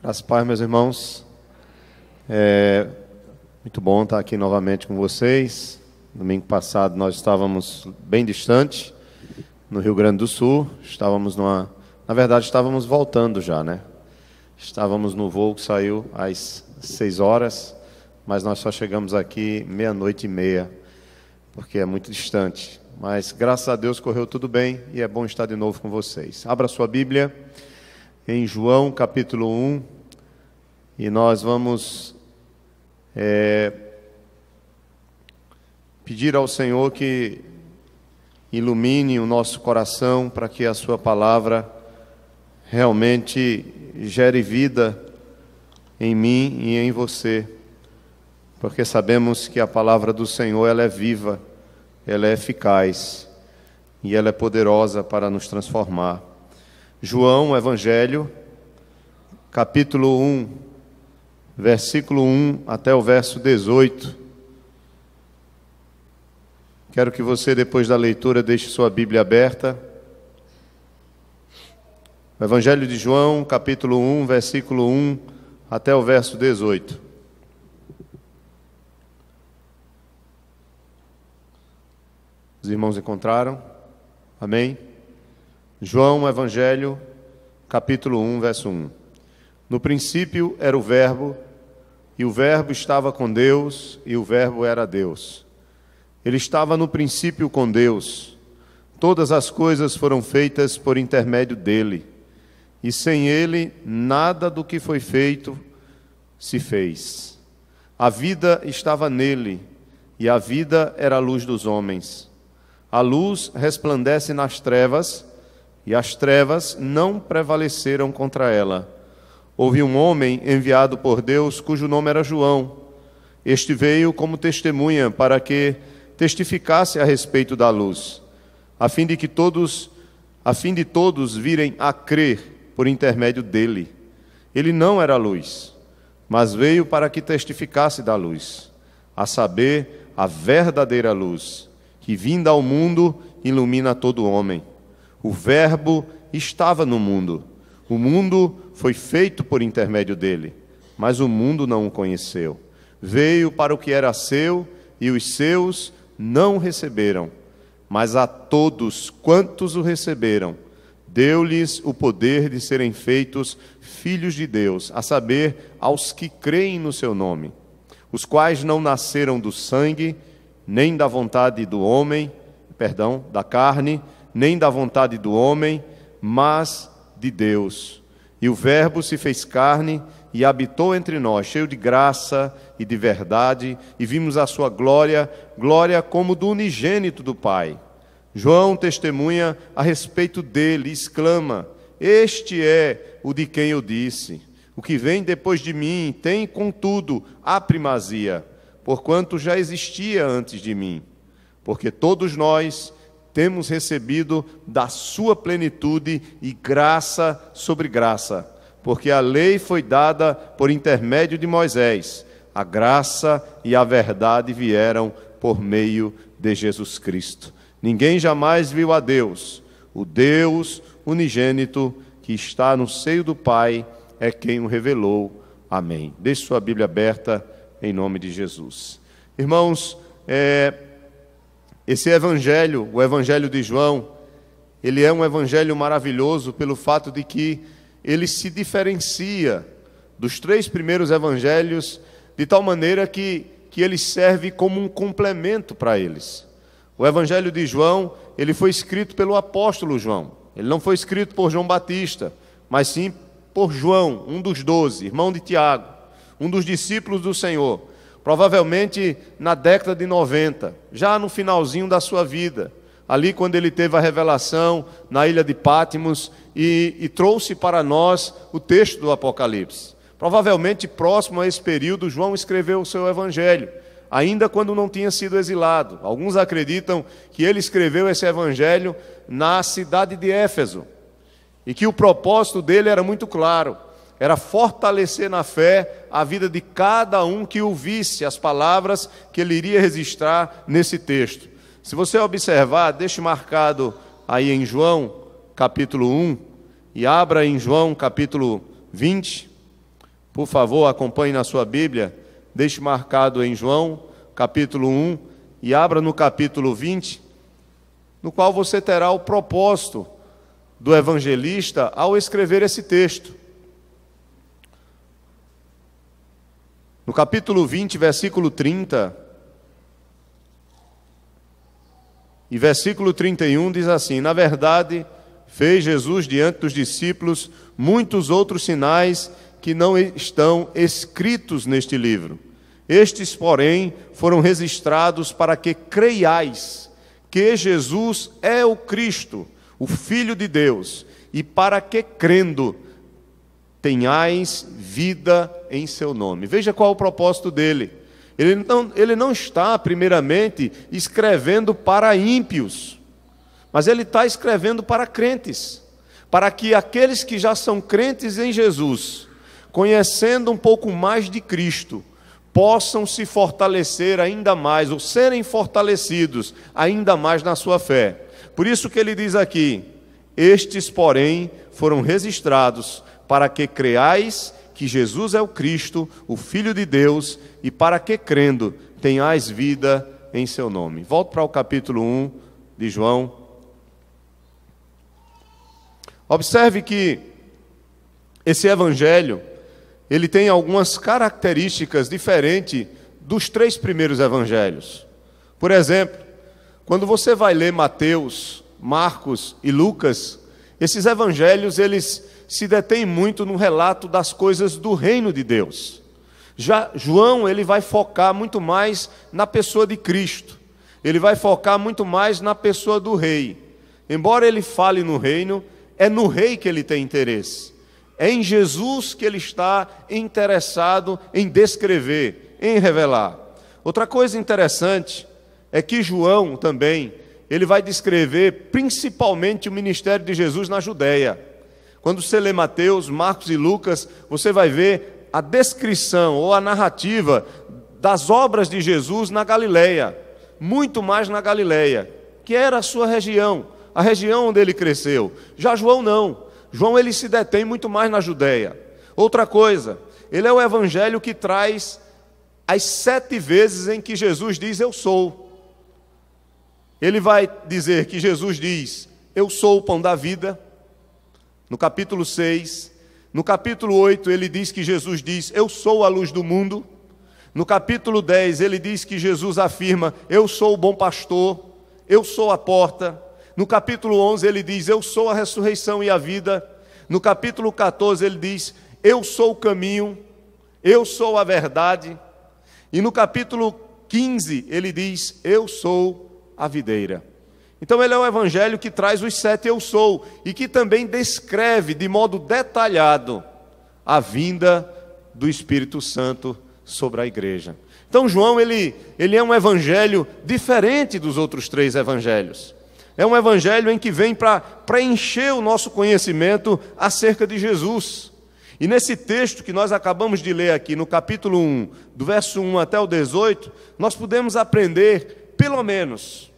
Graças a Deus, meus irmãos. É muito bom estar aqui novamente com vocês. Domingo passado nós estávamos bem distante, no Rio Grande do Sul. Na verdade, estávamos voltando já, né? Estávamos no voo que saiu às 6 horas, mas nós só chegamos aqui 00:30, porque é muito distante. Mas, graças a Deus, correu tudo bem e é bom estar de novo com vocês. Abra sua Bíblia em João, capítulo 1, e nós vamos pedir ao Senhor que ilumine o nosso coração para que a sua palavra realmente gere vida em mim e em você, porque sabemos que a palavra do Senhor ela é viva, ela é eficaz e ela é poderosa para nos transformar. João, Evangelho, capítulo 1, versículo 1 até o verso 18. Quero que você, depois da leitura, deixe sua Bíblia aberta. O Evangelho de João, capítulo 1, versículo 1 até o verso 18. Os irmãos encontraram? Amém? João, Evangelho, capítulo 1, verso 1. No princípio era o Verbo, e o Verbo estava com Deus, e o Verbo era Deus. Ele estava no princípio com Deus. Todas as coisas foram feitas por intermédio dele, e sem ele nada do que foi feito se fez. A vida estava nele, e a vida era a luz dos homens. A luz resplandece nas trevas, e as trevas não prevaleceram contra ela. Houve um homem enviado por Deus, cujo nome era João. Este veio como testemunha para que testificasse a respeito da luz, a fim de todos virem a crer por intermédio dele. Ele não era luz, mas veio para que testificasse da luz, a saber, a verdadeira luz, que vinda ao mundo ilumina todo homem. O Verbo estava no mundo. O mundo foi feito por intermédio dele, mas o mundo não o conheceu. Veio para o que era seu, e os seus não o receberam. Mas a todos quantos o receberam, deu-lhes o poder de serem feitos filhos de Deus, a saber, aos que creem no seu nome, os quais não nasceram do sangue, nem da vontade do homem, da carne, nem da vontade do homem, mas de Deus. E o Verbo se fez carne e habitou entre nós, cheio de graça e de verdade, e vimos a sua glória, glória como do unigênito do Pai. João testemunha a respeito dele, exclama: este é o de quem eu disse, o que vem depois de mim tem, contudo, a primazia, porquanto já existia antes de mim. Porque todos nós temos recebido da sua plenitude e graça sobre graça, porque a lei foi dada por intermédio de Moisés, a graça e a verdade vieram por meio de Jesus Cristo. Ninguém jamais viu a Deus, o Deus unigênito que está no seio do Pai é quem o revelou. Amém. Deixe sua Bíblia aberta em nome de Jesus. Irmãos, esse evangelho, o evangelho de João, ele é um evangelho maravilhoso pelo fato de que ele se diferencia dos 3 primeiros evangelhos de tal maneira que ele serve como um complemento para eles. O evangelho de João, ele foi escrito pelo apóstolo João. Ele não foi escrito por João Batista, mas sim por João, um dos 12, irmão de Tiago, um dos discípulos do Senhor. Provavelmente na década de 90, já no finalzinho da sua vida, ali quando ele teve a revelação na ilha de Patmos e trouxe para nós o texto do Apocalipse. Provavelmente próximo a esse período, João escreveu o seu evangelho, ainda quando não tinha sido exilado. Alguns acreditam que ele escreveu esse evangelho na cidade de Éfeso, e que o propósito dele era muito claro. Era fortalecer na fé a vida de cada um que ouvisse as palavras que ele iria registrar nesse texto. Se você observar, deixe marcado aí em João, capítulo 1, e abra em João, capítulo 20. Por favor, acompanhe na sua Bíblia, deixe marcado em João, capítulo 1, e abra no capítulo 20, no qual você terá o propósito do evangelista ao escrever esse texto. No capítulo 20, versículo 30 e versículo 31 diz assim: na verdade, fez Jesus diante dos discípulos muitos outros sinais que não estão escritos neste livro. Estes, porém, foram registrados para que creiais que Jesus é o Cristo, o Filho de Deus, e para que, crendo, tenhais vida em seu nome. Veja qual é o propósito dele. Ele não está, primeiramente, escrevendo para ímpios, mas ele está escrevendo para crentes, para que aqueles que já são crentes em Jesus, conhecendo um pouco mais de Cristo, possam se fortalecer ainda mais, ou serem fortalecidos ainda mais na sua fé. Por isso que ele diz aqui: estes, porém, foram registrados para que creiais que Jesus é o Cristo, o Filho de Deus, e para que, crendo, tenhais vida em seu nome. Volto para o capítulo 1 de João. Observe que esse evangelho, ele tem algumas características diferentes dos 3 primeiros evangelhos. Por exemplo, quando você vai ler Mateus, Marcos e Lucas, esses evangelhos, eles se detêm muito no relato das coisas do reino de Deus. Já João, ele vai focar muito mais na pessoa de Cristo. Ele vai focar muito mais na pessoa do rei. Embora ele fale no reino, é no rei que ele tem interesse. É em Jesus que ele está interessado em descrever, em revelar. Outra coisa interessante é que João também, ele vai descrever principalmente o ministério de Jesus na Judéia. Quando você lê Mateus, Marcos e Lucas, você vai ver a descrição ou a narrativa das obras de Jesus na Galileia, muito mais na Galileia, que era a sua região, a região onde ele cresceu. Já João não. João, ele se detém muito mais na Judéia. Outra coisa, ele é o evangelho que traz as 7 vezes em que Jesus diz eu sou. Ele vai dizer que Jesus diz eu sou o pão da vida, no capítulo 6. No capítulo 8 ele diz que Jesus diz eu sou a luz do mundo. No capítulo 10 ele diz que Jesus afirma eu sou o bom pastor, eu sou a porta. No capítulo 11 ele diz eu sou a ressurreição e a vida. No capítulo 14 ele diz eu sou o caminho, eu sou a verdade. E no capítulo 15 ele diz eu sou a videira. Então ele é um evangelho que traz os 7 eu sou, e que também descreve de modo detalhado a vinda do Espírito Santo sobre a igreja. Então João, ele é um evangelho diferente dos outros 3 evangelhos. É um evangelho em que vem para preencher o nosso conhecimento acerca de Jesus. E nesse texto que nós acabamos de ler aqui, no capítulo 1, do verso 1 até o 18, nós podemos aprender, pelo menos,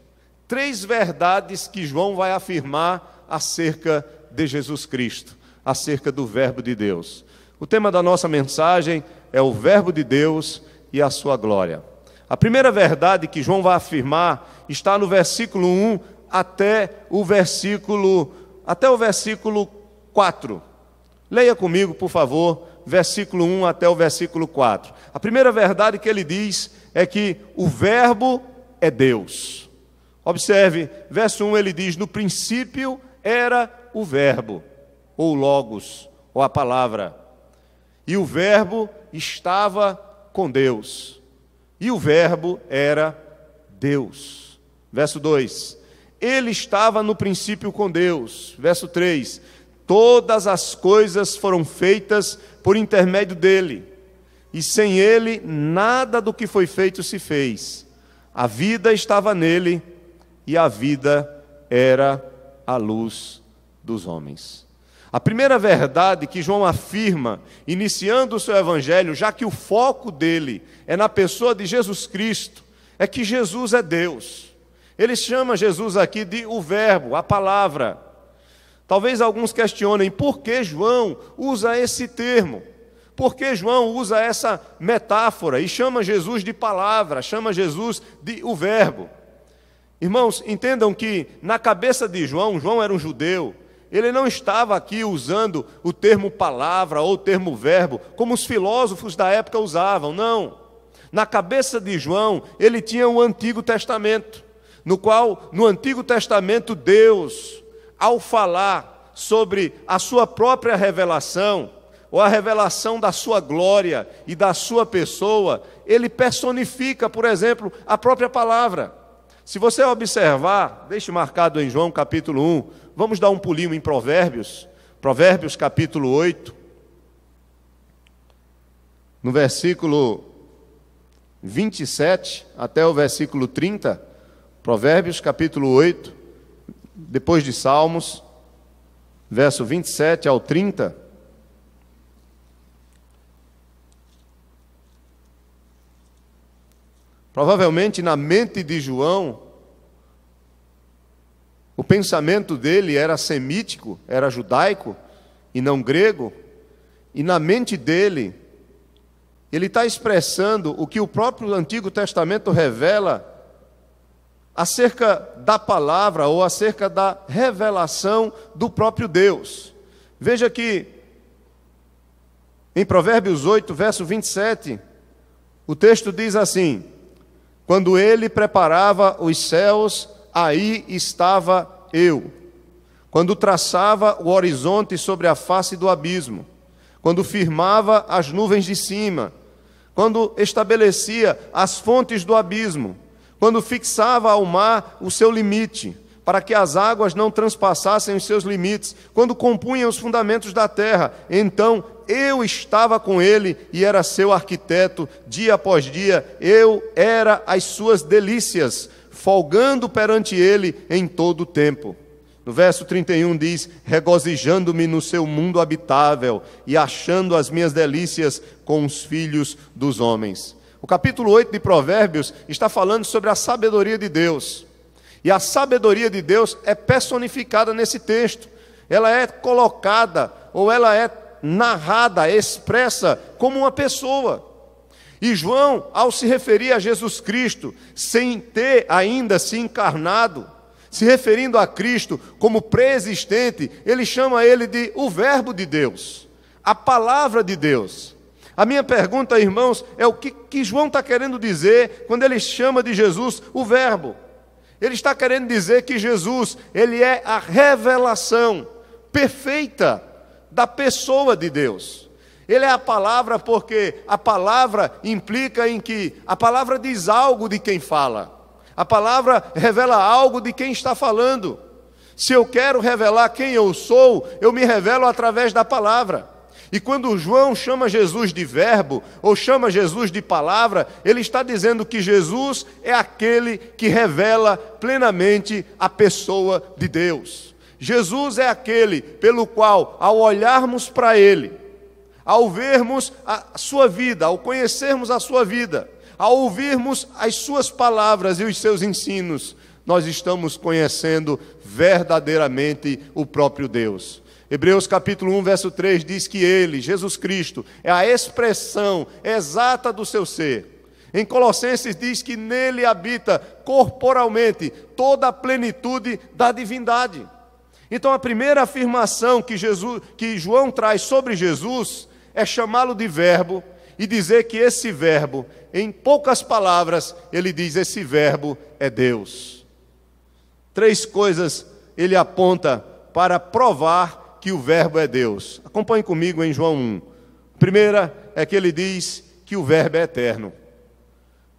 3 verdades que João vai afirmar acerca de Jesus Cristo, acerca do Verbo de Deus. O tema da nossa mensagem é o Verbo de Deus e a sua glória. A primeira verdade que João vai afirmar está no versículo 1 até o versículo 4. Leia comigo, por favor, versículo 1 até o versículo 4. A primeira verdade que ele diz é que o Verbo é Deus. Observe, verso 1 ele diz: no princípio era o Verbo, ou Logos, ou a palavra. E o Verbo estava com Deus. E o Verbo era Deus. Verso 2. Ele estava no princípio com Deus. Verso 3. Todas as coisas foram feitas por intermédio dele, e sem ele nada do que foi feito se fez. A vida estava nele, e a vida era a luz dos homens. A primeira verdade que João afirma, iniciando o seu evangelho, já que o foco dele é na pessoa de Jesus Cristo, é que Jesus é Deus. Ele chama Jesus aqui de o Verbo, a palavra. Talvez alguns questionem por que João usa esse termo. Por que João usa essa metáfora e chama Jesus de palavra, chama Jesus de o verbo? Irmãos, entendam que na cabeça de João, João era um judeu, ele não estava aqui usando o termo palavra ou o termo verbo, como os filósofos da época usavam, não. Na cabeça de João, ele tinha o Antigo Testamento, no qual, no Antigo Testamento, Deus, ao falar sobre a sua própria revelação, ou a revelação da sua glória e da sua pessoa, ele personifica, por exemplo, a própria palavra. Se você observar, deixe marcado em João capítulo 1, vamos dar um pulinho em Provérbios, Provérbios capítulo 8, no versículo 27 até o versículo 30, Provérbios capítulo 8, depois de Salmos, verso 27 ao 30. Provavelmente na mente de João, o pensamento dele era semítico, era judaico e não grego, e na mente dele, ele está expressando o que o próprio Antigo Testamento revela acerca da palavra ou acerca da revelação do próprio Deus. Veja que em Provérbios 8, verso 27, o texto diz assim: quando ele preparava os céus, aí estava eu. Quando traçava o horizonte sobre a face do abismo, quando firmava as nuvens de cima, quando estabelecia as fontes do abismo, quando fixava ao mar o seu limite, para que as águas não transpassassem os seus limites, quando compunha os fundamentos da terra, então eu estava com ele e era seu arquiteto, dia após dia, eu era as suas delícias, folgando perante ele em todo o tempo. No verso 31 diz: regozijando-me no seu mundo habitável e achando as minhas delícias com os filhos dos homens. O capítulo 8 de Provérbios está falando sobre a sabedoria de Deus. E a sabedoria de Deus é personificada nesse texto. Ela é colocada, ou ela é narrada, expressa como uma pessoa. E João, ao se referir a Jesus Cristo, sem ter ainda se encarnado, se referindo a Cristo como pré-existente, ele chama ele de o Verbo de Deus, a Palavra de Deus. A minha pergunta, irmãos, é o que João está querendo dizer quando ele chama de Jesus o Verbo. Ele está querendo dizer que Jesus, ele é a revelação perfeita da pessoa de Deus. Ele é a palavra porque a palavra implica em que a palavra diz algo de quem fala. A palavra revela algo de quem está falando. Se eu quero revelar quem eu sou, eu me revelo através da palavra. E quando João chama Jesus de verbo, ou chama Jesus de palavra, ele está dizendo que Jesus é aquele que revela plenamente a pessoa de Deus. Jesus é aquele pelo qual, ao olharmos para ele, ao vermos a sua vida, ao conhecermos a sua vida, ao ouvirmos as suas palavras e os seus ensinos, nós estamos conhecendo verdadeiramente o próprio Deus. Hebreus capítulo 1, verso 3 diz que ele, Jesus Cristo, é a expressão exata do seu ser. Em Colossenses diz que nele habita corporalmente toda a plenitude da divindade. Então a primeira afirmação que João traz sobre Jesus é chamá-lo de verbo e dizer que esse verbo, em poucas palavras, ele diz: esse verbo é Deus. Três coisas ele aponta para provar que o verbo é Deus. Acompanhe comigo em João 1. A primeira é que ele diz que o verbo é eterno.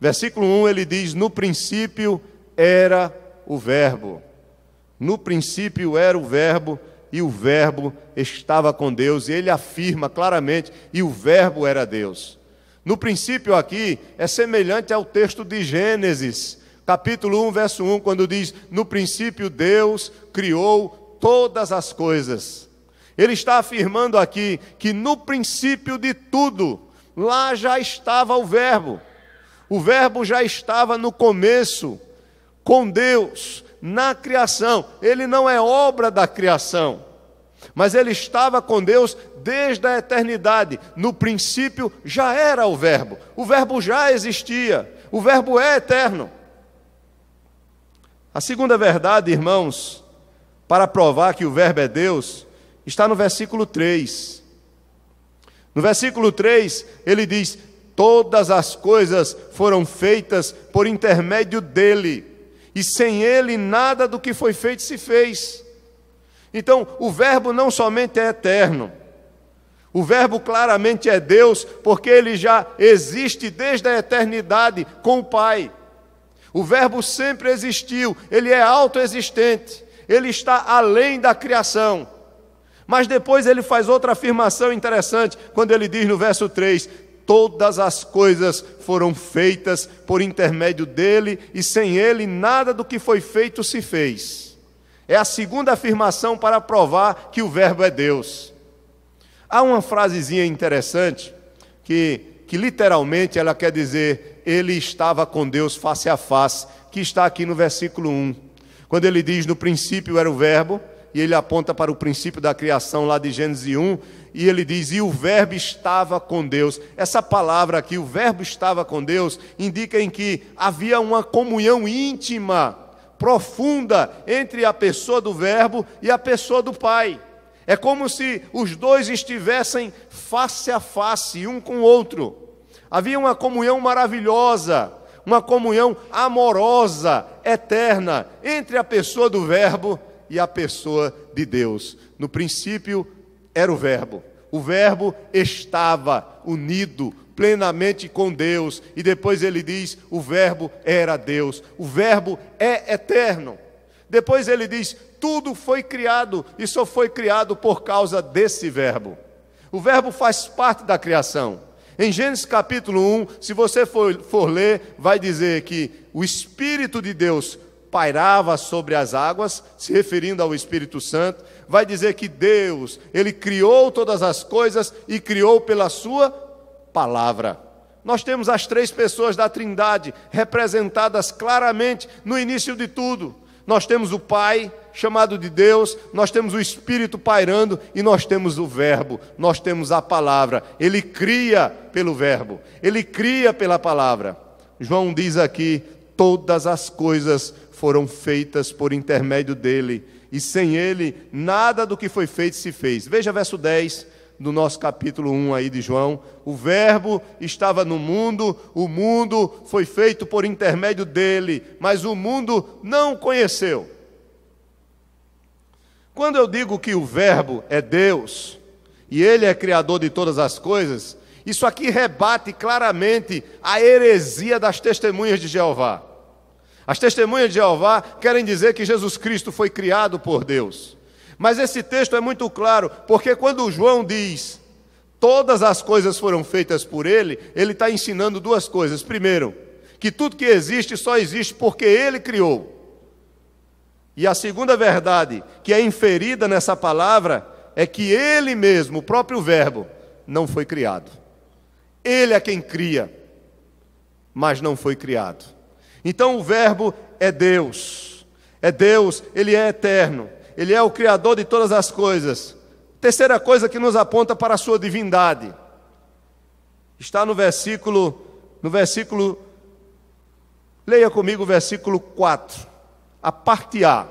Versículo 1 ele diz: no princípio era o verbo. No princípio era o verbo, e o verbo estava com Deus. E ele afirma claramente: e o verbo era Deus. No princípio aqui é semelhante ao texto de Gênesis, capítulo 1, verso 1, quando diz: no princípio Deus criou todas as coisas. Ele está afirmando aqui que no princípio de tudo, lá já estava o verbo. O verbo já estava no começo, com Deus, na criação. Ele não é obra da criação. mas ele estava com Deus desde a eternidade. No princípio já era o Verbo já existia, o Verbo é eterno. A segunda verdade, irmãos, para provar que o Verbo é Deus, está no versículo 3. No versículo 3, ele diz: todas as coisas foram feitas por intermédio dele, e sem ele nada do que foi feito se fez. Então, o Verbo não somente é eterno, o Verbo claramente é Deus, porque ele já existe desde a eternidade com o Pai. O Verbo sempre existiu, ele é autoexistente, ele está além da criação. Mas depois ele faz outra afirmação interessante, quando ele diz no verso 3, todas as coisas foram feitas por intermédio dele, e sem ele nada do que foi feito se fez. É a segunda afirmação para provar que o Verbo é Deus. Há uma frasezinha interessante, que literalmente ela quer dizer, ele estava com Deus face a face, que está aqui no versículo 1. Quando ele diz, no princípio era o Verbo, e ele aponta para o princípio da criação lá de Gênesis 1, e ele diz, e o Verbo estava com Deus. Essa palavra aqui, o Verbo estava com Deus, indica em que havia uma comunhão íntima, profunda, entre a pessoa do Verbo e a pessoa do Pai. É como se os dois estivessem face a face, um com o outro. Havia uma comunhão maravilhosa, uma comunhão amorosa, eterna, entre a pessoa do Verbo e a pessoa de Deus. No princípio era o Verbo estava unido plenamente com Deus, e depois ele diz, o Verbo era Deus, o Verbo é eterno. Depois ele diz, tudo foi criado, e só foi criado por causa desse Verbo. O Verbo faz parte da criação. Em Gênesis capítulo 1, se você for ler, vai dizer que o Espírito de Deus pairava sobre as águas, se referindo ao Espírito Santo. Vai dizer que Deus, ele criou todas as coisas e criou pela sua palavra. Nós temos as três pessoas da Trindade representadas claramente no início de tudo. Nós temos o Pai, chamado de Deus, nós temos o Espírito pairando e nós temos o Verbo, nós temos a palavra. Ele cria pelo Verbo, ele cria pela palavra. João diz aqui, todas as coisas foram feitas por intermédio dele, e sem ele nada do que foi feito se fez. Veja verso 10 do nosso capítulo 1 aí de João. O Verbo estava no mundo, o mundo foi feito por intermédio dele, mas o mundo não o conheceu. Quando eu digo que o Verbo é Deus, e ele é criador de todas as coisas, isso aqui rebate claramente a heresia das testemunhas de Jeová. As testemunhas de Jeová querem dizer que Jesus Cristo foi criado por Deus. Mas esse texto é muito claro, porque quando João diz, todas as coisas foram feitas por ele, ele está ensinando duas coisas. Primeiro, que tudo que existe só existe porque ele criou. E a segunda verdade, que é inferida nessa palavra, é que ele mesmo, o próprio Verbo, não foi criado. Ele é quem cria, mas não foi criado. Então o Verbo é Deus, ele é eterno, ele é o Criador de todas as coisas. Terceira coisa que nos aponta para a sua divindade, está no versículo, leia comigo o versículo 4, a parte A.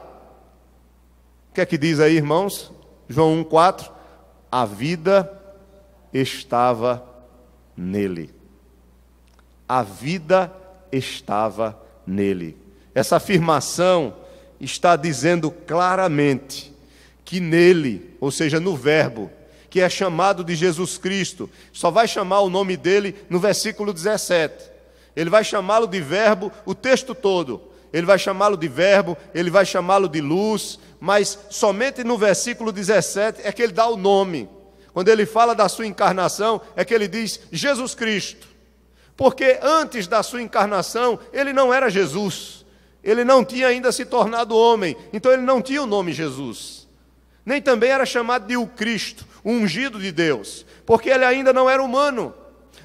O que é que diz aí, irmãos? João 1,4, a vida estava nele. A vida estava nele. Essa afirmação está dizendo claramente que nele, ou seja, no Verbo, que é chamado de Jesus Cristo, só vai chamar o nome dele no versículo 17. Ele vai chamá-lo de Verbo o texto todo. Ele vai chamá-lo de Verbo, ele vai chamá-lo de luz, mas somente no versículo 17 é que ele dá o nome. Quando ele fala da sua encarnação, é que ele diz Jesus Cristo. Porque antes da sua encarnação, ele não era Jesus. Ele não tinha ainda se tornado homem, então ele não tinha o nome Jesus. Nem também era chamado de o Cristo, o ungido de Deus, porque ele ainda não era humano.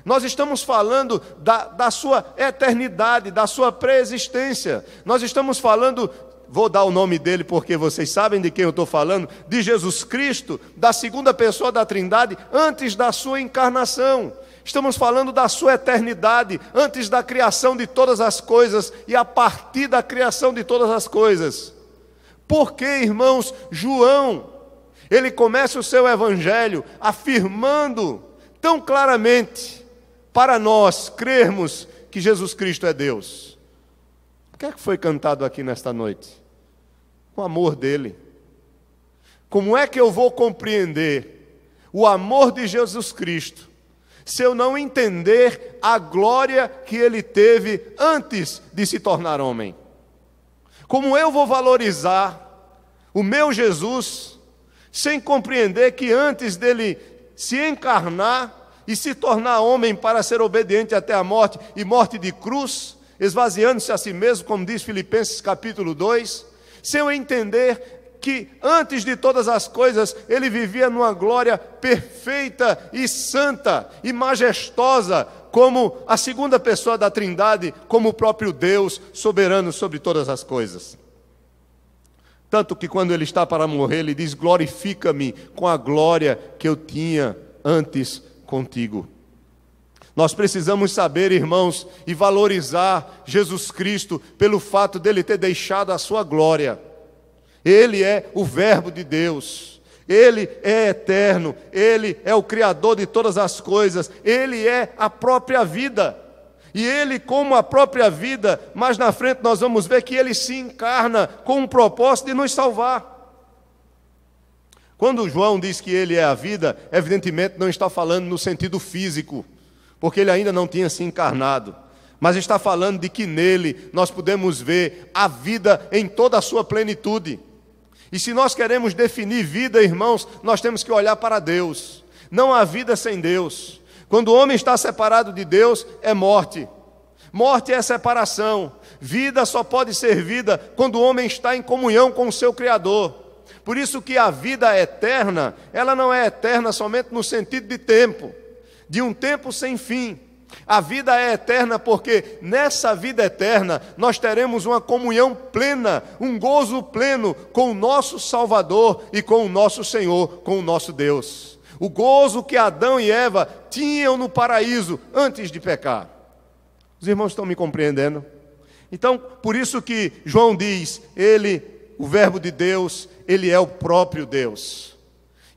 Nós estamos falando da sua eternidade, da sua pré-existência. Nós estamos falando vou dar o nome dele porque vocês sabem de quem eu estou falando, de Jesus Cristo, da segunda pessoa da Trindade, antes da sua encarnação. Estamos falando da sua eternidade, antes da criação de todas as coisas e a partir da criação de todas as coisas. Porque, irmãos, João, ele começa o seu evangelho afirmando tão claramente para nós crermos que Jesus Cristo é Deus. O que é que foi cantado aqui nesta noite? O amor dele. Como é que eu vou compreender o amor de Jesus Cristo se eu não entender a glória que ele teve antes de se tornar homem? Como eu vou valorizar o meu Jesus sem compreender que antes dele se encarnar e se tornar homem para ser obediente até a morte, e morte de cruz, esvaziando-se a si mesmo, como diz Filipenses capítulo 2, sem eu entender que antes de todas as coisas, ele vivia numa glória perfeita e santa e majestosa, como a segunda pessoa da Trindade, como o próprio Deus, soberano sobre todas as coisas. Tanto que quando ele está para morrer, ele diz: glorifica-me com a glória que eu tinha antes contigo. Nós precisamos saber, irmãos, e valorizar Jesus Cristo pelo fato dele ter deixado a sua glória. Ele é o Verbo de Deus, ele é eterno, ele é o Criador de todas as coisas, ele é a própria vida. E ele, como a própria vida, mais na frente nós vamos ver que ele se encarna com um propósito de nos salvar. Quando João diz que ele é a vida, evidentemente não está falando no sentido físico, porque ele ainda não tinha se encarnado, mas está falando de que nele nós podemos ver a vida em toda a sua plenitude. E se nós queremos definir vida, irmãos, nós temos que olhar para Deus. Não há vida sem Deus. Quando o homem está separado de Deus, é morte. Morte é separação. Vida só pode ser vida quando o homem está em comunhão com o seu Criador. Por isso que a vida eterna, ela não é eterna somente no sentido de tempo, de um tempo sem fim. A vida é eterna porque nessa vida eterna nós teremos uma comunhão plena, um gozo pleno com o nosso Salvador e com o nosso Senhor, com o nosso Deus. O gozo que Adão e Eva tinham no paraíso antes de pecar. Os irmãos estão me compreendendo? Então, por isso que João diz, ele, o Verbo de Deus, ele é o próprio Deus.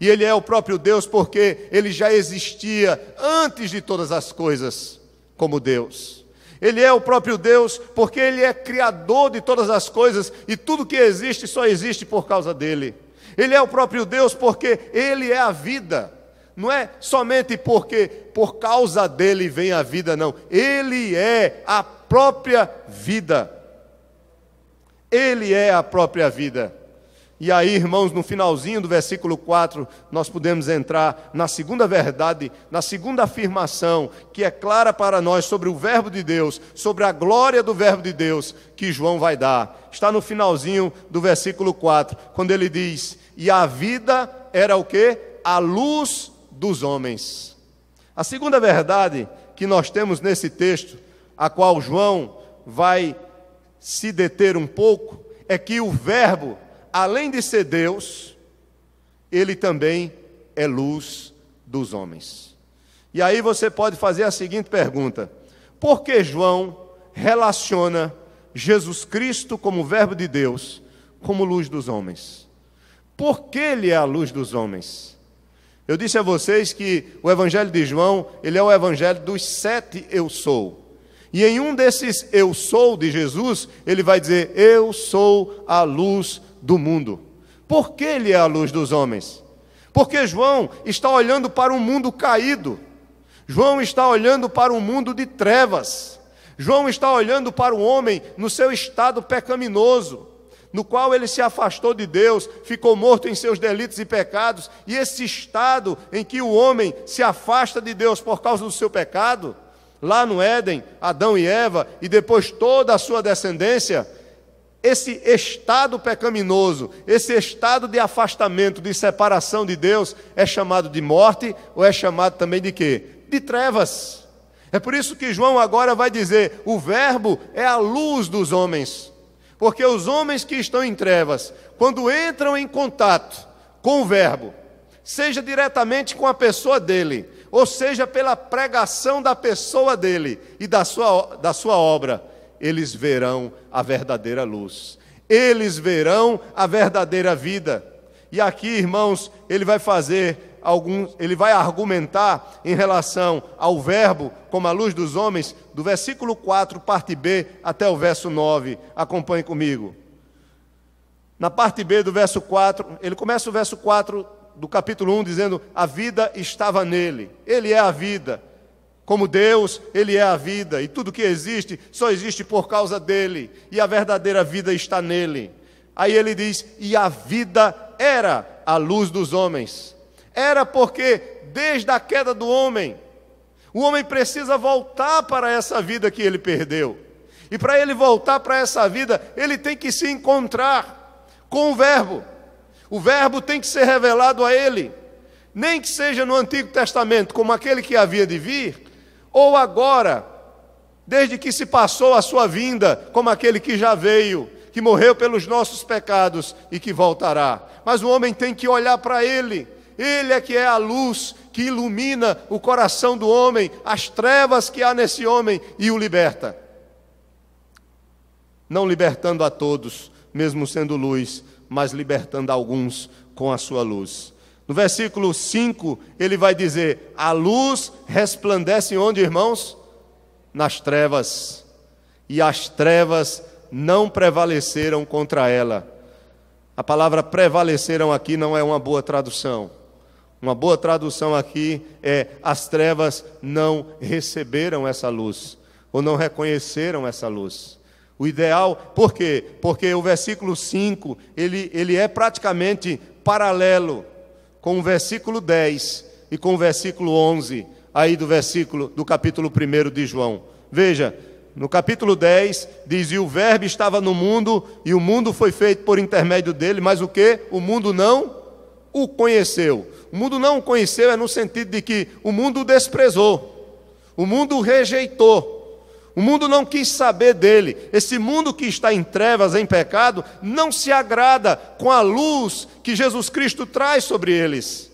E ele é o próprio Deus porque ele já existia antes de todas as coisas como Deus. Ele é o próprio Deus porque ele é criador de todas as coisas e tudo que existe só existe por causa dele. Ele é o próprio Deus porque ele é a vida. Não é somente porque por causa dele vem a vida, não. Ele é a própria vida. Ele é a própria vida. E aí, irmãos, no finalzinho do versículo 4, nós podemos entrar na segunda verdade, na segunda afirmação, que é clara para nós sobre o Verbo de Deus, sobre a glória do Verbo de Deus, que João vai dar. Está no finalzinho do versículo 4, quando ele diz, e a vida era o quê? A luz dos homens. A segunda verdade que nós temos nesse texto, a qual João vai se deter um pouco, é que o Verbo, além de ser Deus, ele também é luz dos homens. E aí você pode fazer a seguinte pergunta: por que João relaciona Jesus Cristo como Verbo de Deus como luz dos homens? Por que ele é a luz dos homens? Eu disse a vocês que o Evangelho de João, ele é o Evangelho dos 7 eu sou. E em um desses eu sou de Jesus, ele vai dizer, eu sou a luz do mundo. Por que ele é a luz dos homens? Porque João está olhando para um mundo caído. João está olhando para um mundo de trevas. João está olhando para o homem no seu estado pecaminoso, no qual ele se afastou de Deus, ficou morto em seus delitos e pecados. E esse estado em que o homem se afasta de Deus por causa do seu pecado, lá no Éden, Adão e Eva, e depois toda a sua descendência, esse estado pecaminoso, esse estado de afastamento, de separação de Deus, é chamado de morte, ou é chamado também de quê? De trevas. É por isso que João agora vai dizer, o Verbo é a luz dos homens. Porque os homens que estão em trevas, quando entram em contato com o Verbo, seja diretamente com a pessoa dele, ou seja pela pregação da pessoa dele e da sua obra, eles verão a verdadeira luz, eles verão a verdadeira vida. E aqui, irmãos, ele vai argumentar em relação ao Verbo como a luz dos homens, do versículo 4, parte B, até o verso 9. Acompanhe comigo. Na parte B do verso 4, ele começa o verso 4 do capítulo 1 dizendo: a vida estava nele, ele é a vida. Como Deus, ele é a vida, e tudo que existe, só existe por causa dele, e a verdadeira vida está nele. Aí ele diz: e a vida era a luz dos homens. Era porque, desde a queda do homem, o homem precisa voltar para essa vida que ele perdeu. E para ele voltar para essa vida, ele tem que se encontrar com o Verbo. O Verbo tem que ser revelado a ele, nem que seja no Antigo Testamento, como aquele que havia de vir, ou agora, desde que se passou a sua vinda, como aquele que já veio, que morreu pelos nossos pecados e que voltará. Mas o homem tem que olhar para ele. Ele é que é a luz que ilumina o coração do homem, as trevas que há nesse homem, e o liberta. Não libertando a todos, mesmo sendo luz, mas libertando alguns com a sua luz. No versículo 5, ele vai dizer: a luz resplandece onde, irmãos? Nas trevas, e as trevas não prevaleceram contra ela. A palavra prevaleceram aqui não é uma boa tradução. Uma boa tradução aqui é: as trevas não receberam essa luz, ou não reconheceram essa luz. O ideal, por quê? Porque o versículo 5, ele é praticamente paralelo com o versículo 10 e com o versículo 11, aí do capítulo 1 de João. Veja, no capítulo 10, diz: e o Verbo estava no mundo, e o mundo foi feito por intermédio dele, mas o quê? O mundo não o conheceu. O mundo não o conheceu é no sentido de que o mundo o desprezou, o mundo o rejeitou, o mundo não quis saber dele. Esse mundo que está em trevas, em pecado, não se agrada com a luz que Jesus Cristo traz sobre eles.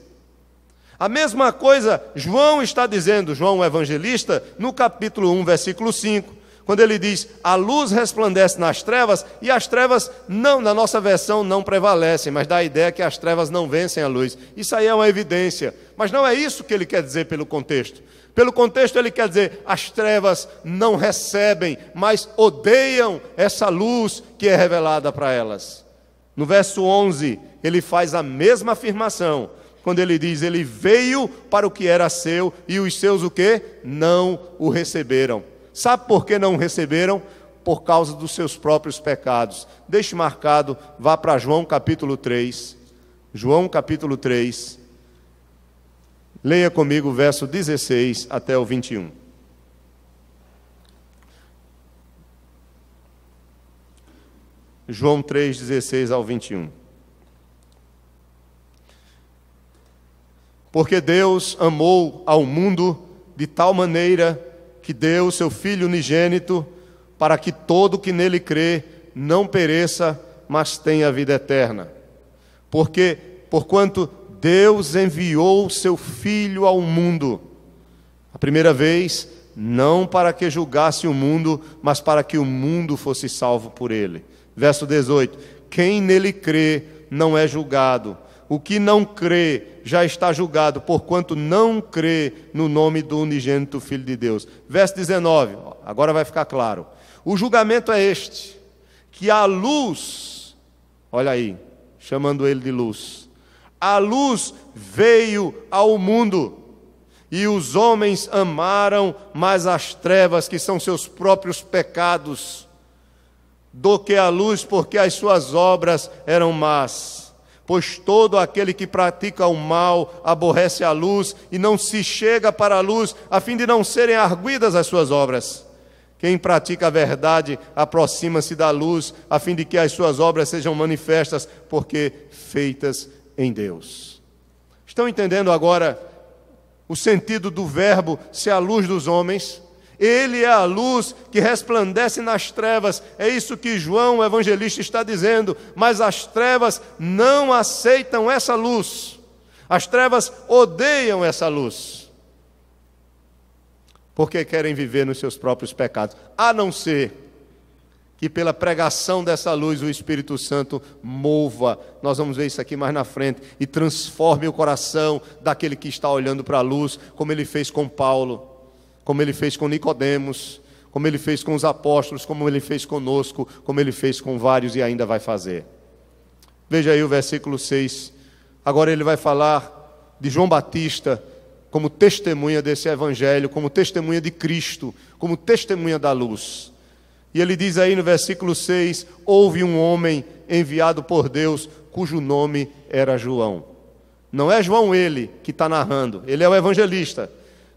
A mesma coisa João está dizendo, João o evangelista, no capítulo 1, versículo 5, quando ele diz: a luz resplandece nas trevas, e as trevas não, na nossa versão, não prevalecem, mas dá a ideia que as trevas não vencem a luz. Isso aí é uma evidência, mas não é isso que ele quer dizer pelo contexto. Pelo contexto ele quer dizer: as trevas não recebem, mas odeiam essa luz que é revelada para elas. No verso 11, ele faz a mesma afirmação, quando ele diz: ele veio para o que era seu, e os seus o quê? Não o receberam. Sabe por que não o receberam? Por causa dos seus próprios pecados. Deixe marcado, vá para João capítulo 3. João capítulo 3. Leia comigo o verso 16 até o 21. João 3, 16 ao 21. Porque Deus amou ao mundo de tal maneira que deu o seu Filho unigênito, para que todo que nele crê não pereça, mas tenha vida eterna. Porquanto Deus enviou o seu Filho ao mundo, a primeira vez, não para que julgasse o mundo, mas para que o mundo fosse salvo por ele. Verso 18: quem nele crê não é julgado. O que não crê já está julgado, porquanto não crê no nome do unigênito Filho de Deus. Verso 19, agora vai ficar claro. O julgamento é este: que a luz, olha aí, chamando ele de luz, a luz veio ao mundo, e os homens amaram mais as trevas, que são seus próprios pecados, do que a luz, porque as suas obras eram más. Pois todo aquele que pratica o mal aborrece a luz e não se chega para a luz, a fim de não serem arguidas as suas obras. Quem pratica a verdade aproxima-se da luz, a fim de que as suas obras sejam manifestas, porque feitas em Deus. Estão entendendo agora o sentido do Verbo ser a luz dos homens? Ele é a luz que resplandece nas trevas. É isso que João, o evangelista, está dizendo. Mas as trevas não aceitam essa luz. As trevas odeiam essa luz, porque querem viver nos seus próprios pecados, a não ser que pela pregação dessa luz o Espírito Santo mova, nós vamos ver isso aqui mais na frente, e transforme o coração daquele que está olhando para a luz, como ele fez com Paulo, como ele fez com Nicodemos, como ele fez com os apóstolos, como ele fez conosco, como ele fez com vários e ainda vai fazer. Veja aí o versículo 6. Agora ele vai falar de João Batista como testemunha desse evangelho, como testemunha de Cristo, como testemunha da luz. E ele diz aí no versículo 6, houve um homem enviado por Deus, cujo nome era João. Não é João ele que está narrando, ele é o evangelista,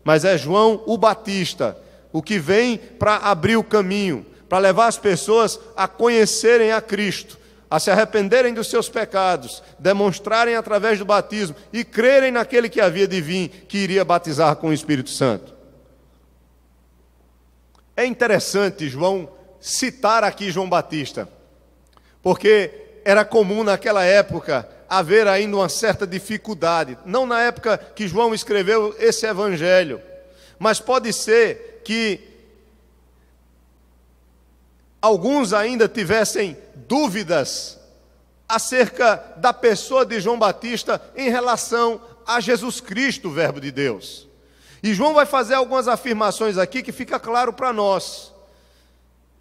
mas é João o Batista, o que vem para abrir o caminho, para levar as pessoas a conhecerem a Cristo, a se arrependerem dos seus pecados, demonstrarem através do batismo e crerem naquele que havia de vir, que iria batizar com o Espírito Santo. É interessante João citar aqui João Batista, porque era comum naquela época haver ainda uma certa dificuldade, não na época que João escreveu esse evangelho, mas pode ser que alguns ainda tivessem dúvidas acerca da pessoa de João Batista em relação a Jesus Cristo, o Verbo de Deus. E João vai fazer algumas afirmações aqui que fica claro para nós.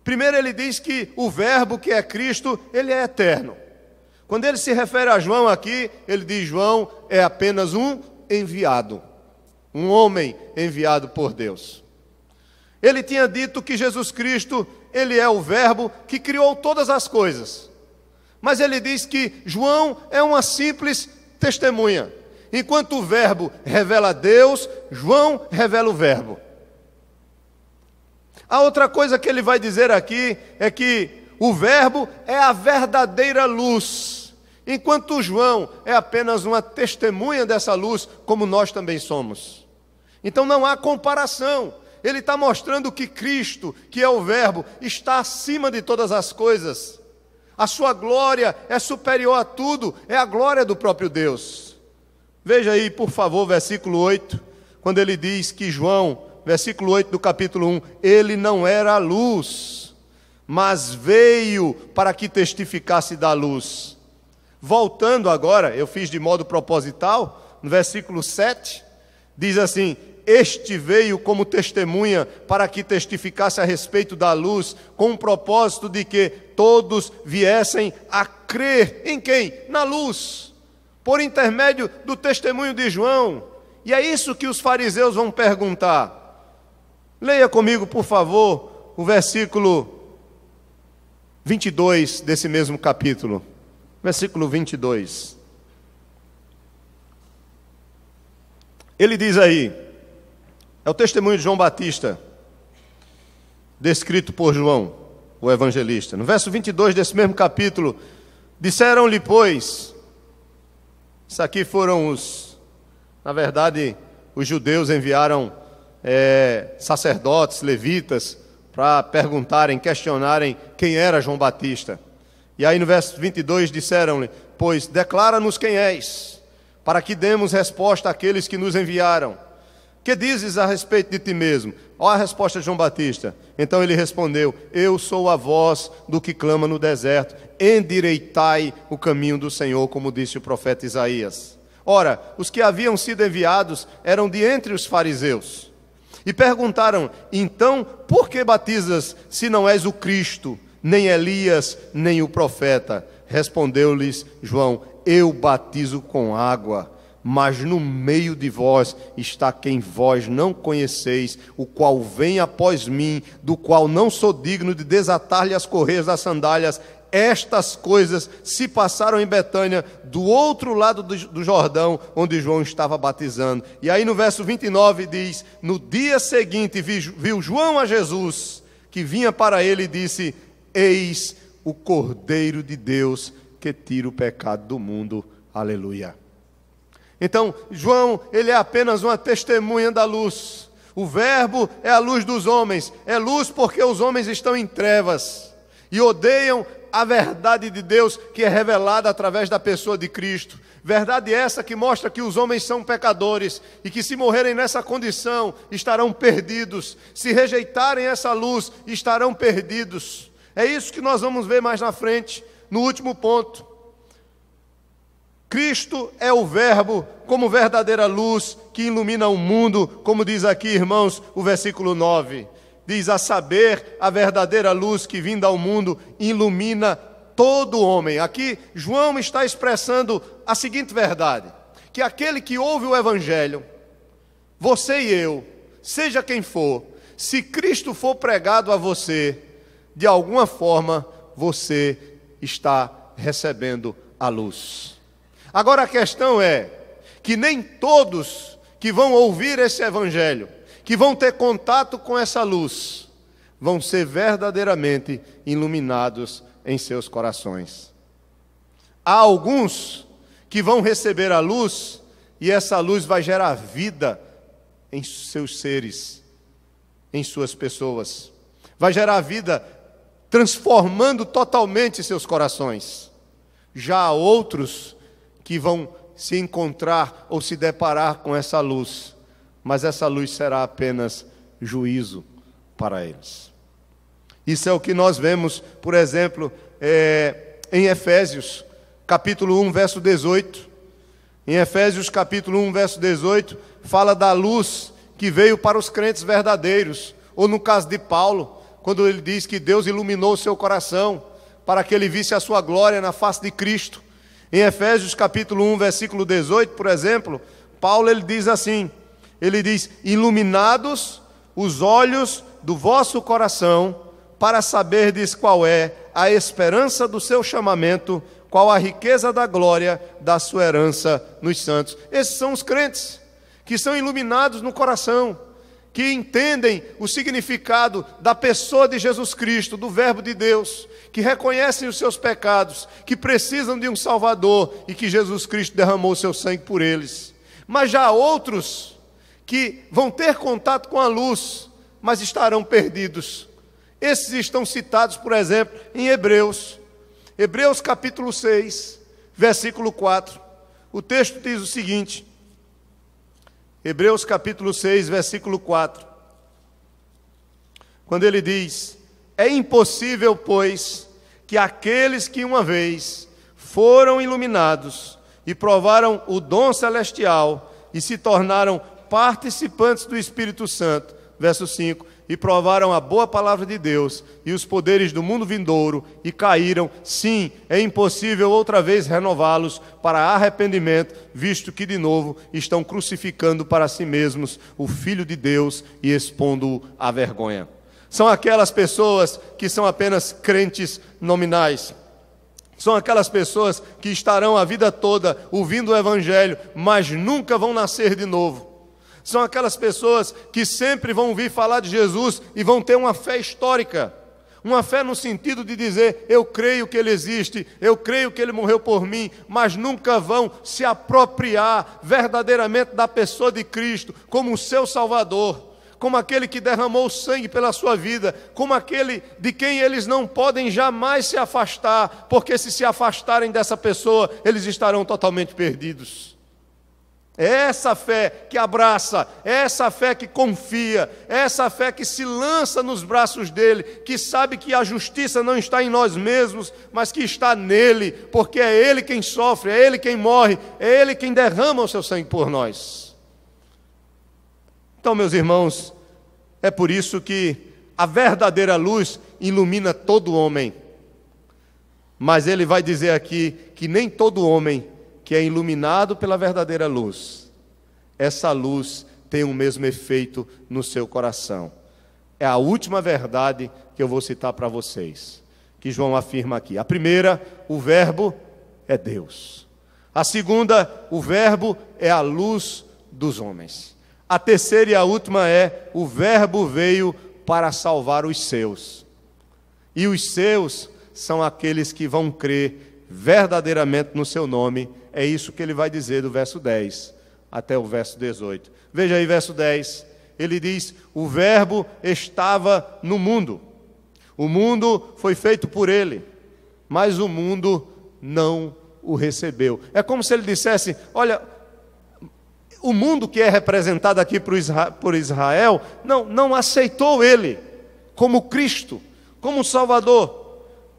Primeiro ele diz que o Verbo que é Cristo, ele é eterno. Quando ele se refere a João aqui, ele diz: João é apenas um enviado, um homem enviado por Deus. Ele tinha dito que Jesus Cristo, ele é o Verbo que criou todas as coisas. Mas ele diz que João é uma simples testemunha. Enquanto o Verbo revela Deus, João revela o Verbo. A outra coisa que ele vai dizer aqui é que o Verbo é a verdadeira luz, enquanto João é apenas uma testemunha dessa luz, como nós também somos. Então não há comparação. Ele está mostrando que Cristo, que é o Verbo, está acima de todas as coisas. A sua glória é superior a tudo, é a glória do próprio Deus. Veja aí, por favor, versículo 8, quando ele diz que João, versículo 8 do capítulo 1, ele não era a luz, mas veio para que testificasse da luz. Voltando agora, eu fiz de modo proposital, no versículo 7, diz assim: este veio como testemunha para que testificasse a respeito da luz, com o propósito de que todos viessem a crer em quem? Na luz, por intermédio do testemunho de João. E é isso que os fariseus vão perguntar. Leia comigo, por favor, o versículo 22 desse mesmo capítulo. Versículo 22. Ele diz aí, é o testemunho de João Batista, descrito por João, o evangelista. No verso 22 desse mesmo capítulo, disseram-lhe, pois, isso aqui foram na verdade, os judeus enviaram sacerdotes, levitas, para perguntarem, questionarem quem era João Batista. E aí no verso 22 disseram-lhe, pois, declara-nos quem és, para que demos resposta àqueles que nos enviaram. Que dizes a respeito de ti mesmo? Olha a resposta de João Batista. Então ele respondeu, eu sou a voz do que clama no deserto, endireitai o caminho do Senhor, como disse o profeta Isaías. Ora, os que haviam sido enviados eram de entre os fariseus. E perguntaram, então, por que batizas se não és o Cristo, nem Elias, nem o profeta? Respondeu-lhes João, eu batizo com água, mas no meio de vós está quem vós não conheceis, o qual vem após mim, do qual não sou digno de desatar-lhe as correias das sandálias. Estas coisas se passaram em Betânia, do outro lado do Jordão, onde João estava batizando. E aí no verso 29 diz, no dia seguinte viu João a Jesus, que vinha para ele e disse, eis o Cordeiro de Deus, que tira o pecado do mundo. Aleluia. Então, João, ele é apenas uma testemunha da luz. O Verbo é a luz dos homens. É luz porque os homens estão em trevas e odeiam a verdade de Deus que é revelada através da pessoa de Cristo. Verdade essa que mostra que os homens são pecadores e que, se morrerem nessa condição, estarão perdidos. Se rejeitarem essa luz, estarão perdidos. É isso que nós vamos ver mais na frente, no último ponto. Cristo é o Verbo como verdadeira luz que ilumina o mundo, como diz aqui, irmãos, o versículo 9. Diz: a saber, a verdadeira luz que vinda ao mundo ilumina todo homem. Aqui João está expressando a seguinte verdade: que aquele que ouve o Evangelho, você e eu, seja quem for, se Cristo for pregado a você, de alguma forma você está recebendo a luz. Agora a questão é que nem todos que vão ouvir esse Evangelho, que vão ter contato com essa luz, vão ser verdadeiramente iluminados em seus corações. Há alguns que vão receber a luz e essa luz vai gerar vida em seus seres, em suas pessoas. Vai gerar vida transformando totalmente seus corações. Já há outros que vão se encontrar ou se deparar com essa luz, mas essa luz será apenas juízo para eles. Isso é o que nós vemos, por exemplo, em Efésios, capítulo 1, verso 18. Em Efésios, capítulo 1, verso 18, fala da luz que veio para os crentes verdadeiros. Ou no caso de Paulo, quando ele diz que Deus iluminou o seu coração, para que ele visse a sua glória na face de Cristo. Em Efésios, capítulo 1, versículo 18, por exemplo, Paulo ele diz assim, ele diz: iluminados os olhos do vosso coração, para saberdes qual é a esperança do seu chamamento, qual a riqueza da glória da sua herança nos santos. Esses são os crentes que são iluminados no coração, que entendem o significado da pessoa de Jesus Cristo, do Verbo de Deus, que reconhecem os seus pecados, que precisam de um Salvador e que Jesus Cristo derramou o seu sangue por eles. Mas já há outros que vão ter contato com a luz, mas estarão perdidos. Esses estão citados, por exemplo, em Hebreus. Hebreus capítulo 6, versículo 4. O texto diz o seguinte, Hebreus capítulo 6, versículo 4. Quando ele diz: é impossível, pois, que aqueles que uma vez foram iluminados e provaram o dom celestial e se tornaram participantes do Espírito Santo, verso 5, e provaram a boa palavra de Deus e os poderes do mundo vindouro e caíram, sim, é impossível outra vez renová-los para arrependimento, visto que de novo estão crucificando para si mesmos o Filho de Deus e expondo-o à vergonha. São aquelas pessoas que são apenas crentes nominais. São aquelas pessoas que estarão a vida toda ouvindo o Evangelho, mas nunca vão nascer de novo. São aquelas pessoas que sempre vão ouvir falar de Jesus e vão ter uma fé histórica. Uma fé no sentido de dizer: eu creio que Ele existe, eu creio que Ele morreu por mim, mas nunca vão se apropriar verdadeiramente da pessoa de Cristo como o seu Salvador, como aquele que derramou sangue pela sua vida, como aquele de quem eles não podem jamais se afastar, porque se afastarem dessa pessoa, eles estarão totalmente perdidos. É essa fé que abraça, é essa fé que confia, é essa fé que se lança nos braços dele, que sabe que a justiça não está em nós mesmos, mas que está nele, porque é ele quem sofre, é ele quem morre, é ele quem derrama o seu sangue por nós. Então, meus irmãos, é por isso que a verdadeira luz ilumina todo homem. Mas ele vai dizer aqui que nem todo homem que é iluminado pela verdadeira luz, essa luz tem o mesmo efeito no seu coração. É a última verdade que eu vou citar para vocês, que João afirma aqui. A primeira, o Verbo é Deus. A segunda, o Verbo é a luz dos homens. A terceira e a última é: o Verbo veio para salvar os seus. E os seus são aqueles que vão crer verdadeiramente no seu nome. É isso que ele vai dizer do verso 10 até o verso 18. Veja aí verso 10. ele diz: o Verbo estava no mundo. O mundo foi feito por ele, mas o mundo não o recebeu. É como se ele dissesse: olha, o mundo que é representado aqui por Israel não aceitou ele como Cristo, como Salvador.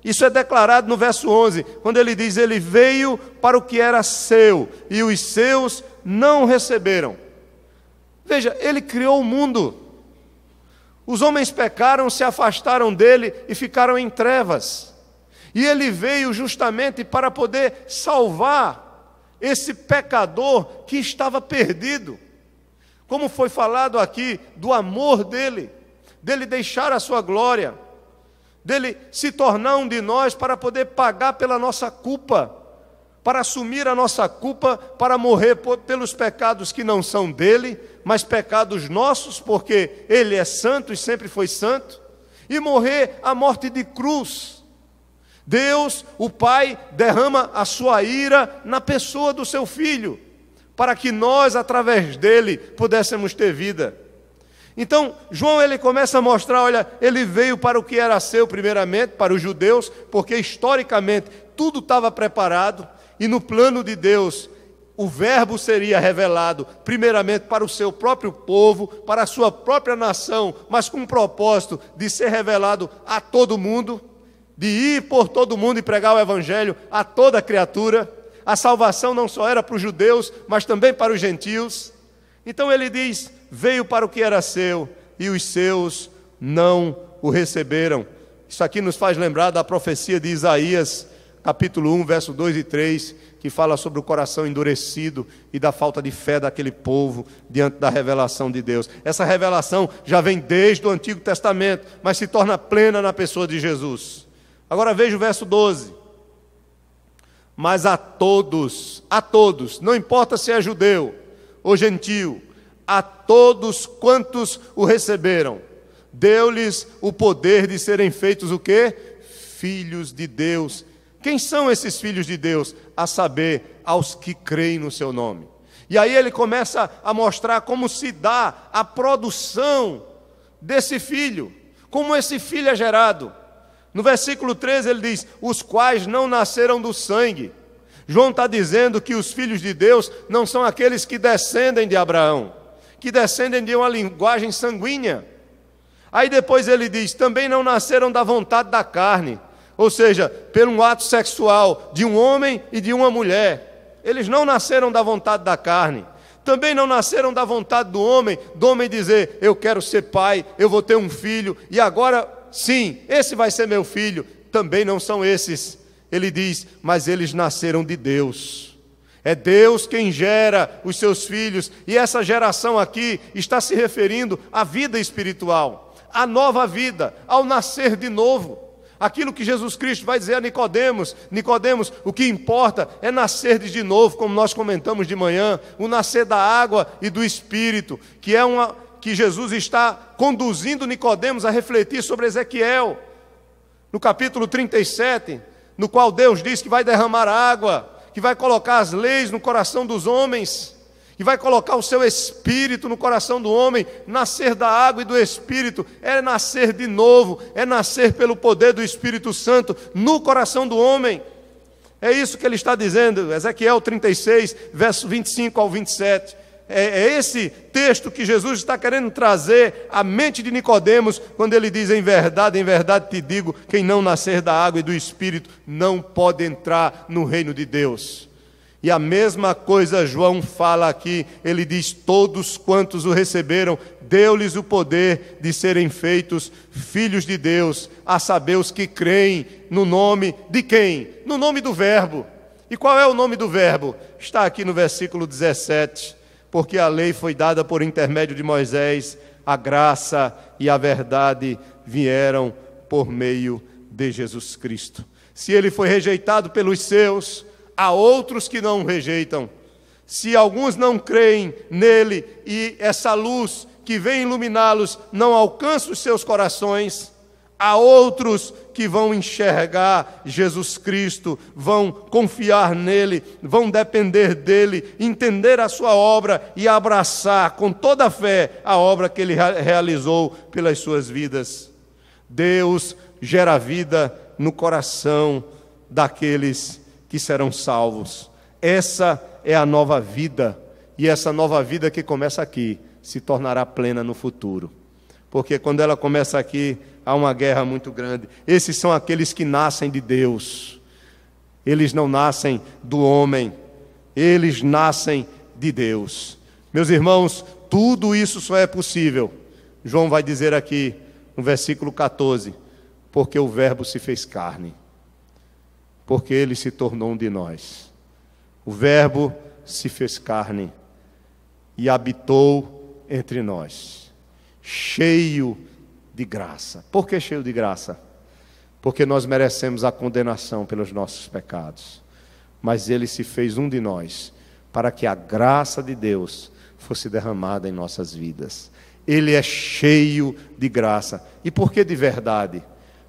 Isso é declarado no verso 11, quando ele diz: ele veio para o que era seu, e os seus não receberam. Veja, ele criou o mundo. Os homens pecaram, se afastaram dele e ficaram em trevas. E ele veio justamente para poder salvar esse pecador que estava perdido. Como foi falado aqui, do amor dele deixar a sua glória, dele se tornar um de nós para poder pagar pela nossa culpa, para assumir a nossa culpa, para morrer pelos pecados que não são dele, mas pecados nossos, porque ele é santo e sempre foi santo, e morrer a morte de cruz. Deus, o Pai, derrama a sua ira na pessoa do seu Filho, para que nós, através dele, pudéssemos ter vida. Então, João ele começa a mostrar, olha, ele veio para o que era seu primeiramente, para os judeus, porque historicamente tudo estava preparado, e no plano de Deus, o Verbo seria revelado primeiramente para o seu próprio povo, para a sua própria nação, mas com o propósito de ser revelado a todo mundo, de ir por todo mundo e pregar o Evangelho a toda criatura. A salvação não só era para os judeus, mas também para os gentios. Então ele diz: veio para o que era seu, e os seus não o receberam. Isso aqui nos faz lembrar da profecia de Isaías, capítulo 1, verso 2 e 3, que fala sobre o coração endurecido e da falta de fé daquele povo diante da revelação de Deus. Essa revelação já vem desde o Antigo Testamento, mas se torna plena na pessoa de Jesus. Agora veja o verso 12. Mas a todos, não importa se é judeu ou gentio, a todos quantos o receberam, deu-lhes o poder de serem feitos o quê? Filhos de Deus. Quem são esses filhos de Deus? A saber, aos que creem no seu nome. E aí ele começa a mostrar como se dá a produção desse filho, como esse filho é gerado. No versículo 13 ele diz: os quais não nasceram do sangue. João está dizendo que os filhos de Deus não são aqueles que descendem de Abraão, que descendem de uma linguagem sanguínea. Aí depois ele diz: também não nasceram da vontade da carne, ou seja, por um ato sexual de um homem e de uma mulher. Eles não nasceram da vontade da carne. Também não nasceram da vontade do homem dizer: eu quero ser pai, eu vou ter um filho, e agora sim, esse vai ser meu filho. Também não são esses. Ele diz: mas eles nasceram de Deus. É Deus quem gera os seus filhos, e essa geração aqui está se referindo à vida espiritual, à nova vida, ao nascer de novo. Aquilo que Jesus Cristo vai dizer a Nicodemos: Nicodemos, o que importa é nascer de novo, como nós comentamos de manhã, o nascer da água e do Espírito, que Jesus está conduzindo Nicodemos a refletir sobre Ezequiel, no capítulo 37, no qual Deus diz que vai derramar água, que vai colocar as leis no coração dos homens, que vai colocar o seu Espírito no coração do homem. Nascer da água e do Espírito é nascer de novo, é nascer pelo poder do Espírito Santo no coração do homem. É isso que ele está dizendo, Ezequiel 36, verso 25 ao 27. É esse texto que Jesus está querendo trazer à mente de Nicodemos, quando ele diz: em verdade te digo, quem não nascer da água e do Espírito não pode entrar no reino de Deus. E a mesma coisa João fala aqui, ele diz: todos quantos o receberam, deu-lhes o poder de serem feitos filhos de Deus, a saber, os que creem no nome de quem? No nome do Verbo. E qual é o nome do Verbo? Está aqui no versículo 17. Porque a lei foi dada por intermédio de Moisés, a graça e a verdade vieram por meio de Jesus Cristo. Se ele foi rejeitado pelos seus, há outros que não o rejeitam. Se alguns não creem nele e essa luz que vem iluminá-los não alcança os seus corações, Há outros que vão enxergar Jesus Cristo, vão confiar nele, vão depender dele, entender a sua obra e abraçar com toda a fé a obra que ele realizou pelas suas vidas. Deus gera vida no coração daqueles que serão salvos. Essa é a nova vida, e essa nova vida que começa aqui se tornará plena no futuro. Porque quando ela começa aqui, há uma guerra muito grande. Esses são aqueles que nascem de Deus. Eles não nascem do homem, eles nascem de Deus. Meus irmãos, tudo isso só é possível. João vai dizer aqui, no versículo 14, porque o Verbo se fez carne, porque ele se tornou um de nós. O Verbo se fez carne e habitou entre nós, cheio de graça. Por que cheio de graça? Porque nós merecemos a condenação pelos nossos pecados, mas ele se fez um de nós, para que a graça de Deus fosse derramada em nossas vidas. Ele é cheio de graça. E por que de verdade?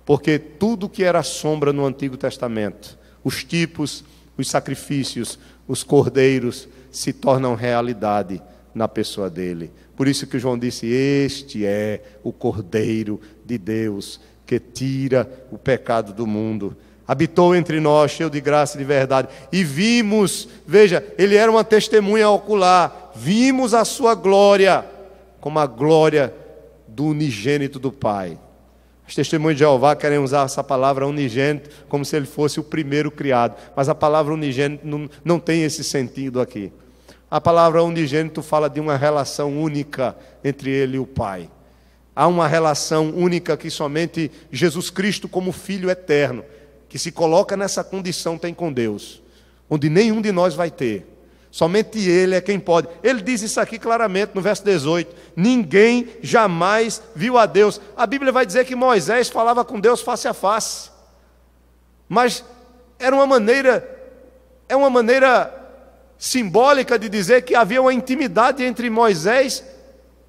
Porque tudo que era sombra no Antigo Testamento, os tipos, os sacrifícios, os cordeiros, se tornam realidade na pessoa dele. Por isso que João disse, este é o Cordeiro de Deus, que tira o pecado do mundo. Habitou entre nós, cheio de graça e de verdade. E vimos, veja, ele era uma testemunha ocular, vimos a sua glória, como a glória do unigênito do Pai. Os testemunhos de Jeová querem usar essa palavra unigênito como se ele fosse o primeiro criado. Mas a palavra unigênito não tem esse sentido aqui. A palavra unigênito fala de uma relação única entre ele e o Pai. Há uma relação única que somente Jesus Cristo, como Filho eterno, que se coloca nessa condição, tem com Deus, onde nenhum de nós vai ter. Somente ele é quem pode. Ele diz isso aqui claramente no verso 18. Ninguém jamais viu a Deus. A Bíblia vai dizer que Moisés falava com Deus face a face. Mas é uma maneira simbólica de dizer que havia uma intimidade entre Moisés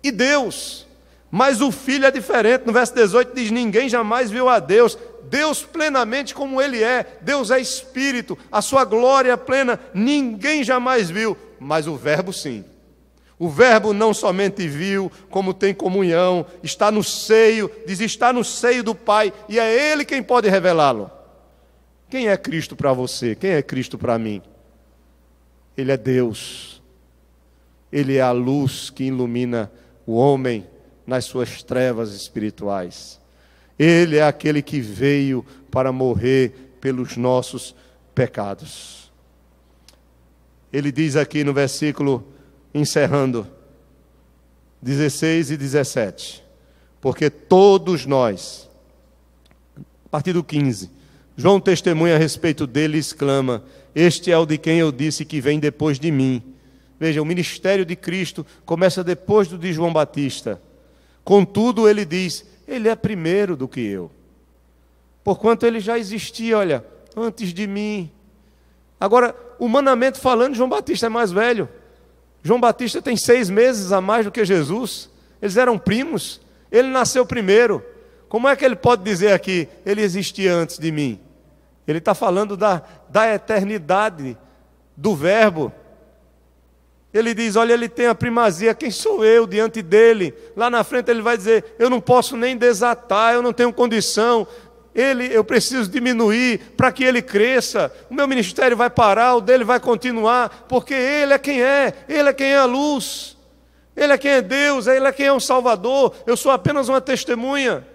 e Deus. Mas o Filho é diferente. No verso 18 diz, ninguém jamais viu a Deus. Deus plenamente como ele é. Deus é Espírito, a sua glória plena, ninguém jamais viu, mas o Verbo sim. O Verbo não somente viu, como tem comunhão, está no seio, diz, está no seio do Pai, e é ele quem pode revelá-lo. Quem é Cristo para você? Quem é Cristo para mim? Ele é Deus. Ele é a luz que ilumina o homem nas suas trevas espirituais. Ele é aquele que veio para morrer pelos nossos pecados. Ele diz aqui no versículo, encerrando, 16 e 17, porque todos nós, a partir do 15, João testemunha a respeito dele e exclama, este é o de quem eu disse que vem depois de mim. Veja, o ministério de Cristo começa depois do de João Batista. Contudo, ele diz, ele é primeiro do que eu, porquanto ele já existia, olha, antes de mim. Agora, humanamente falando, João Batista é mais velho. João Batista tem 6 meses a mais do que Jesus. Eles eram primos, ele nasceu primeiro. Como é que ele pode dizer aqui, ele existia antes de mim? Ele está falando da eternidade, do Verbo. Ele diz, olha, ele tem a primazia, quem sou eu diante dele? Lá na frente ele vai dizer, eu não posso nem desatar, eu não tenho condição, eu preciso diminuir para que ele cresça, o meu ministério vai parar, o dele vai continuar, porque ele é quem é a luz, ele é quem é Deus, ele é quem é o Salvador, eu sou apenas uma testemunha.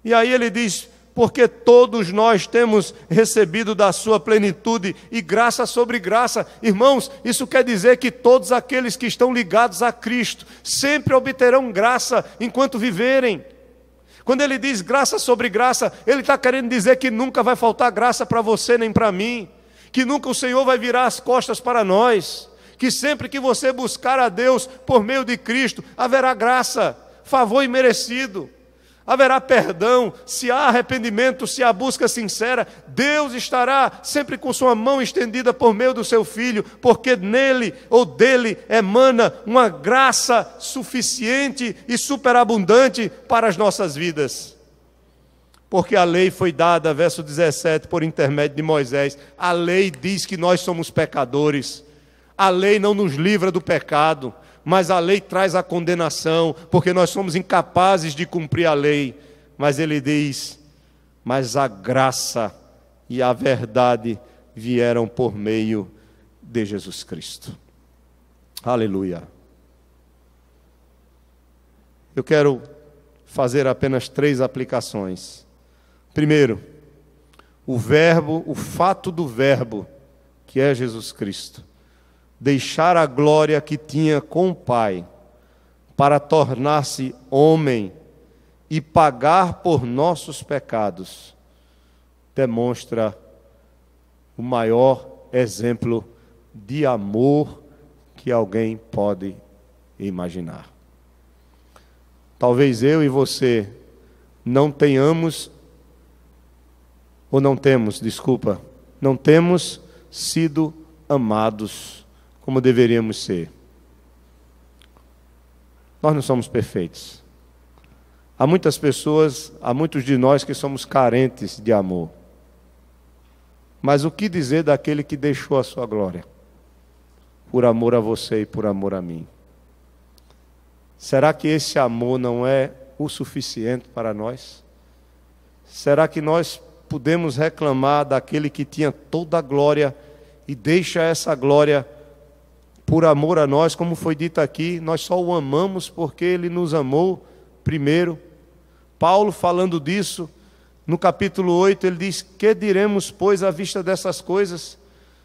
E aí ele diz, porque todos nós temos recebido da sua plenitude e graça sobre graça. Irmãos, isso quer dizer que todos aqueles que estão ligados a Cristo sempre obterão graça enquanto viverem. Quando ele diz graça sobre graça, ele está querendo dizer que nunca vai faltar graça para você nem para mim, que nunca o Senhor vai virar as costas para nós, que sempre que você buscar a Deus por meio de Cristo, haverá graça, favor imerecido. Haverá perdão, se há arrependimento, se há busca sincera, Deus estará sempre com sua mão estendida por meio do seu Filho, porque nele ou dele emana uma graça suficiente e superabundante para as nossas vidas. Porque a lei foi dada, verso 17, por intermédio de Moisés. A lei diz que nós somos pecadores. A lei não nos livra do pecado, mas a lei traz a condenação, porque nós somos incapazes de cumprir a lei. Mas ele diz, mas a graça e a verdade vieram por meio de Jesus Cristo. Aleluia. Eu quero fazer apenas 3 aplicações. Primeiro, o fato do verbo, que é Jesus Cristo, deixar a glória que tinha com o Pai, para tornar-se homem e pagar por nossos pecados, demonstra o maior exemplo de amor que alguém pode imaginar. Talvez eu e você não temos sido amados como deveríamos ser. Nós não somos perfeitos. Há muitas pessoas, há muitos de nós que somos carentes de amor. Mas o que dizer daquele que deixou a sua glória? Por amor a você e por amor a mim. Será que esse amor não é o suficiente para nós? Será que nós podemos reclamar daquele que tinha toda a glória e deixa essa glória por amor a nós, como foi dito aqui? Nós só o amamos porque ele nos amou primeiro. Paulo, falando disso, no capítulo 8, ele diz: que diremos, pois, à vista dessas coisas?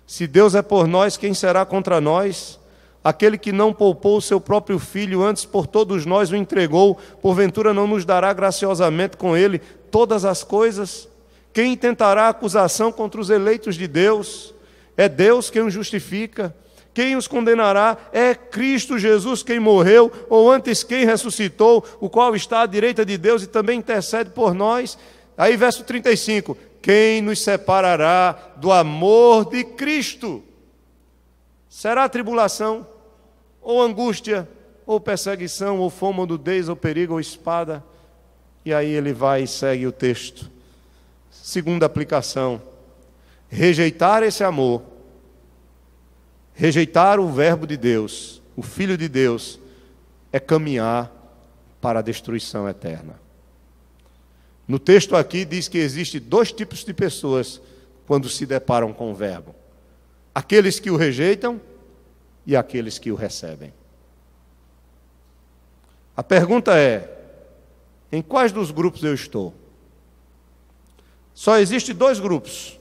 Se Deus é por nós, quem será contra nós? Aquele que não poupou o seu próprio filho, antes por todos nós o entregou, porventura não nos dará graciosamente com ele todas as coisas? Quem intentará acusação contra os eleitos de Deus? É Deus quem os justifica. Quem os condenará? É Cristo Jesus quem morreu, ou antes quem ressuscitou, o qual está à direita de Deus e também intercede por nós. Aí verso 35, quem nos separará do amor de Cristo? Será tribulação, ou angústia, ou perseguição, ou fome, ou nudez, ou perigo, ou espada? E aí ele vai e segue o texto. Segunda aplicação, rejeitar esse amor, rejeitar o verbo de Deus, o Filho de Deus, é caminhar para a destruição eterna. No texto aqui diz que existe 2 tipos de pessoas quando se deparam com o verbo: aqueles que o rejeitam e aqueles que o recebem. A pergunta é: em quais dos grupos eu estou? Só existe 2 grupos: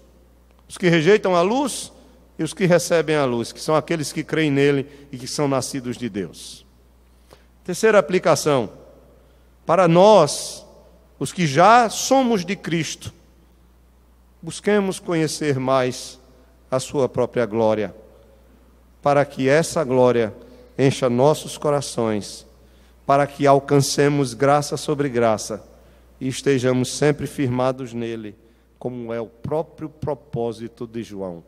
os que rejeitam a luz e os que recebem a luz, que são aqueles que creem nele e que são nascidos de Deus. Terceira aplicação: para nós, os que já somos de Cristo, busquemos conhecer mais a sua própria glória, para que essa glória encha nossos corações, para que alcancemos graça sobre graça e estejamos sempre firmados nele, como é o próprio propósito de João,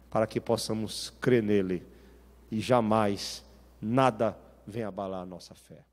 para que possamos crer nele e jamais nada venha abalar a nossa fé.